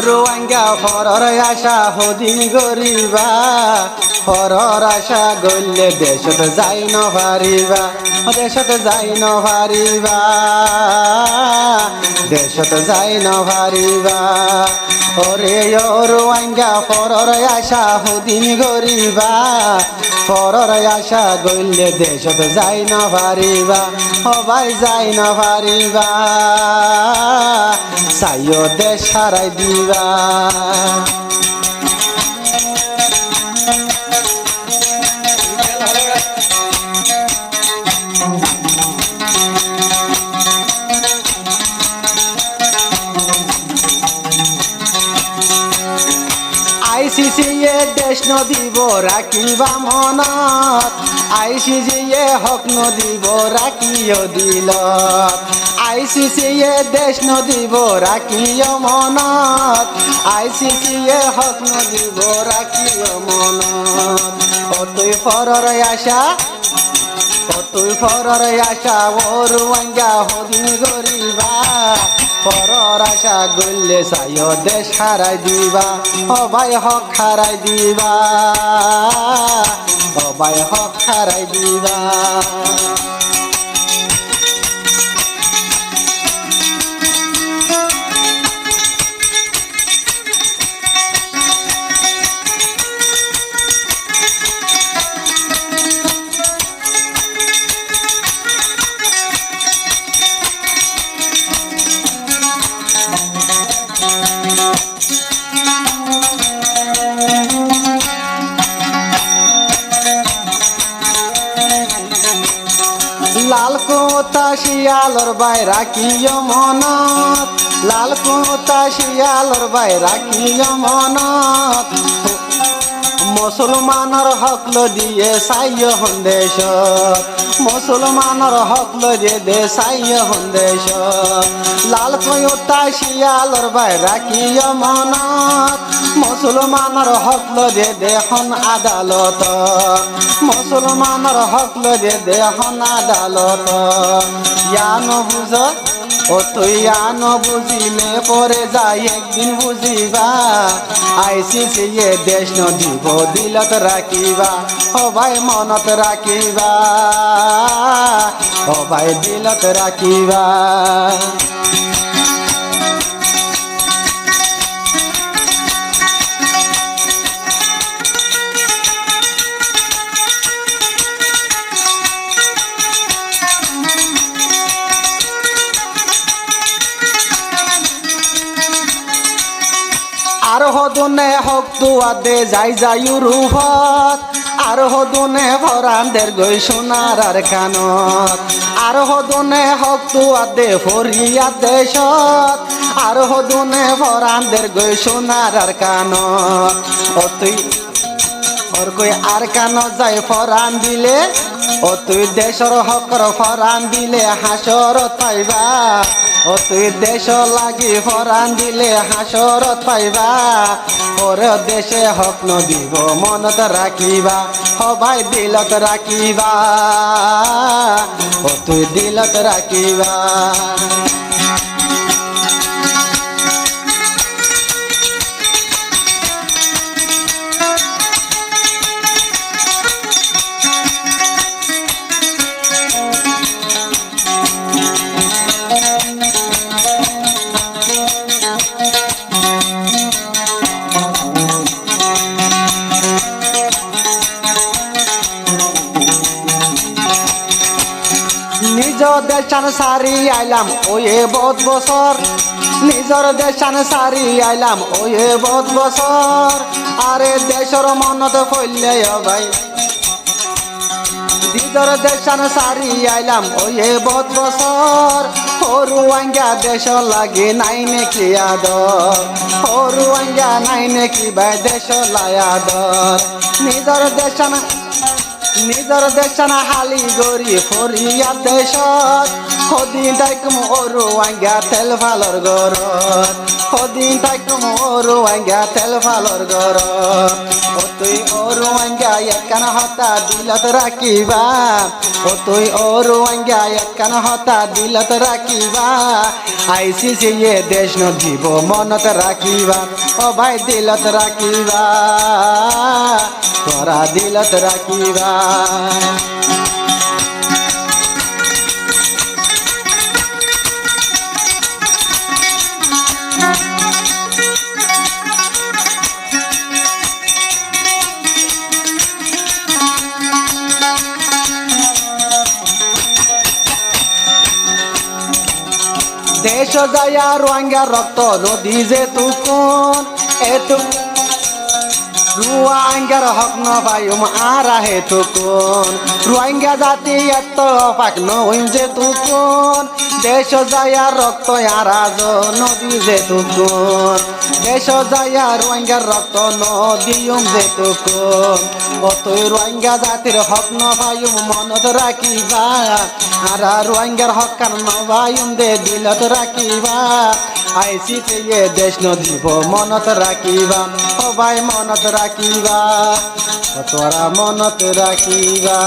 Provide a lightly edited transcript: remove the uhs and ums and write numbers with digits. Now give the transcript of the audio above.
রোহিঙ্গা ফরর আশা হদিন গরিবা ফরর আশা গল্লে দেশত যাই ন পারিবা দেশত যাই ন পারিবা দেশত যাই ন পারিবা ওরে রোহিঙ্গা ফরর আশা হদিন গরিবা ফরর আশা গল্লে দেশত যাই ন পারিবা ভাই যাই ন পারিবা সাইও দেশ হারাই দিবা আইসিসি দেশ নদীব রাখিবা মনত আইসিসি হক নদীব রাখিও দিলত আইসিসি দেশ নদীব রাখিও মনত আইসিসি হক নদীব রাখিও মনত অতই ফরর আশা অতই ফরর আশা ও রোহিঙ্গা হদিন গরিবা ফরর আশা গল্লে সাইও দেশ হারাই দিবা ভাই হক হারাই দিবা ভাই হক হারাই দিবা লাল কোতা শিয়ালর বাইরা কিয় মনত লাল কোতা শিয়ালর বাইরা কিয় মনত মুসলমানের হকল দিয়ে সাইয় সন্দেশ মুসলমানের হকল দিয়ে দে সাইয় সন্দেশ লাল কোতা শিয়ালর বাইরা কিয় মনত মুসলমানের হকল দিয়ে দেখন আদালত মুসলমানের হকল দিয়ে দেখন আদালত ইয়ানো বুঝ ও তুই আনো বুঝিলে পরে যাই একদিন বুঝিবা আইসিসি দেশ নদীব দিলত রাখিবা ও ভাই মনত রাখিবা ও ভাই দিলত রাখিবা আর হদনে হক তুয়া দে যাই যায়ু রূপত আর হদনে ভরানদের গই সোনার আর কানত আর হদনে হক তুয়া দে ফরিয়া দেশত আর হদনে ভরানদের গই সোনার আর কানত ও তুই ওর কই আর কানত যাই ফরান দিলে ও তুই দেশর হকর ফরান দিলে হাসরত পাইবা ও তুই দেশ লাগি ফরান দিলে হাসরত পাইবা ওর দেশে হক নদীব মনত রাখিবা ভাই দিলত রাখিবা ও তুই দিলত রাখিবা নিজ দেশান সারি আইলাম ওয়ে বহুত বছর নিজর দেশান সারি আইলাম ওয়ে বহুত বছর আরে দেশর মনত কইলে ভাই নিজর দেশান সারি আইলাম ওয়ে বহুত বছর রোহিঙ্গা দেশ লাগে নাই নাকি আদর রোহিঙ্গা নাই নাকি ভাই দেশ লায়াদর নিজর দেশান হালি গরি ফরিয়া দেশত সদিন তাইকম ওরু আঙ্গা তেল ফালর গরত সদিন তাইকম ওরু আঙ্গা তেল ফালর গরত ও তুই ওরু আঙ্গা একখান হতা দিলত রাখিবা ও তুই ওরু আঙ্গা একখান হতা দিলত রাখিবা আইসিসি এ দেশ ন দিব মনত রাখিবা ও ভাই দিলত রাখিবা তোরা দিলত রাখিবা দেশ যায়া রোহিঙ্গা রক্ত নদী যে তুকুন এতু রোহিঙ্গার হক নবায়ুম আর হে তুকুন রোহিঙ্গা জাতি এত অপাক নইম যে তুকুন দেশ যায়া রক্ত আরাজ নদী যে তুকুন দেশ যায়া রোহিঙ্গার রক্ত নদীম যে তুকুন অতই রোহিঙ্গা জাতির হক নবায়ুম মনত রাখিবা আর রোহিঙ্গার হক কান নবায়ুম দে দিলত রাখিবা আইসিতে এ দেশ নদীব মনত রাখিবা সবাই মনত রাখিবা তোরা মনত রাখিবা।